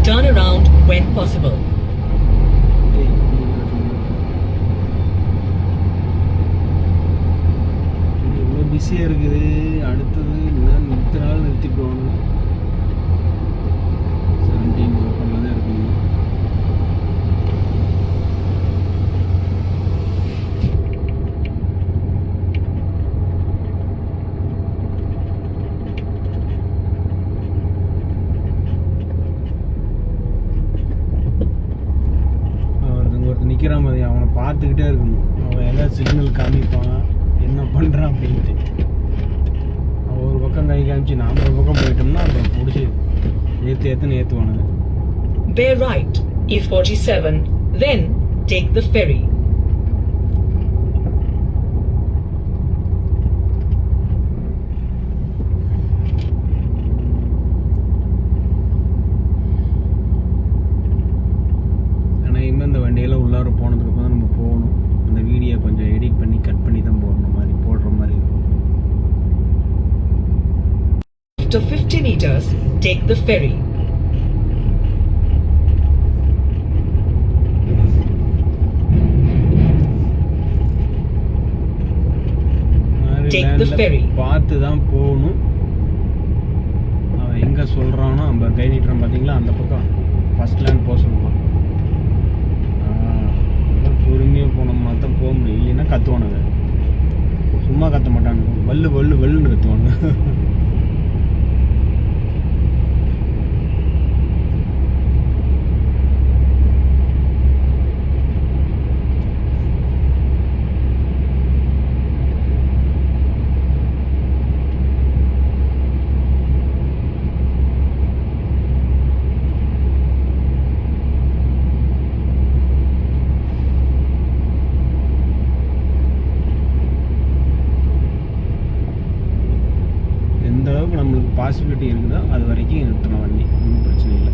Turn around when possible. இவ்வளோ பிஸியாக இருக்குது. அடுத்தது இன்னும் இத்தனை நாள் நிறுத்தி போகணும். 17 ஓப்பனில் தான் இருக்கணும். நிற்கிறான் மாதிரி அவனை பார்த்துக்கிட்டே இருக்கணும். அவன் ஏதாவது சிக்னல் காமிப்பான், என்ன பண்ணுறான் அப்படின்ட்டு. அவன் ஒரு பக்கம் கை காமிச்சு நாம் ஒரு பக்கம் போயிட்டோம்னா அப்புறம் பிடிச்சி ஏற்றுன்னு ஏற்றுவானுங்க. Bear right, E47, then take the ferry. இந்த வண்டியெல்லாம் உள்ளார போனதுக்கப்புறம் தான் நம்ம போகணும். அந்த வீடியோ கொஞ்சம் எடிட் பண்ணி கட் பண்ணி தான் போடுற மாதிரி இருக்கும். After 50 meters, take the ferry. Take the ferry. பார்த்து தான் போகணும். அவன் எங்கே சொல்கிறானோ நம்ம கை நீட்டுறோம் பார்த்தீங்களா, அந்த பக்கம் ஃபர்ஸ்ட் லேண்ட் போக சொல்லுவான். பொறுமையாக போனோம்னா தான் போக முடியும். இல்லைன்னா கற்றுவானுங்க. சும்மா கத்த மாட்டானுங்க, வல்லுன்னு கற்றுவானுங்க. நம்மளுக்கு பாசிபிலிட்டி இருக்குதோ அது வரைக்கும் நிறுத்தணும் வண்டி, ஒன்றும் பிரச்சனை இல்லை.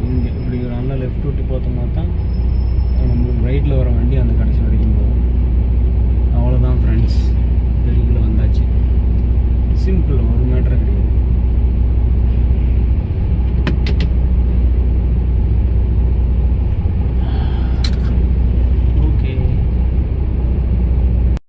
இங்கே இப்படி நல்லா லெஃப்ட் விட்டு பார்த்தோம்னா தான் நம்மளுக்கு ரைட்டில் வர வண்டி அந்த கடைசி வரைக்கும் போகும். அவ்வளோதான் ஃப்ரெண்ட்ஸ், இந்த வரைக்கும் வந்து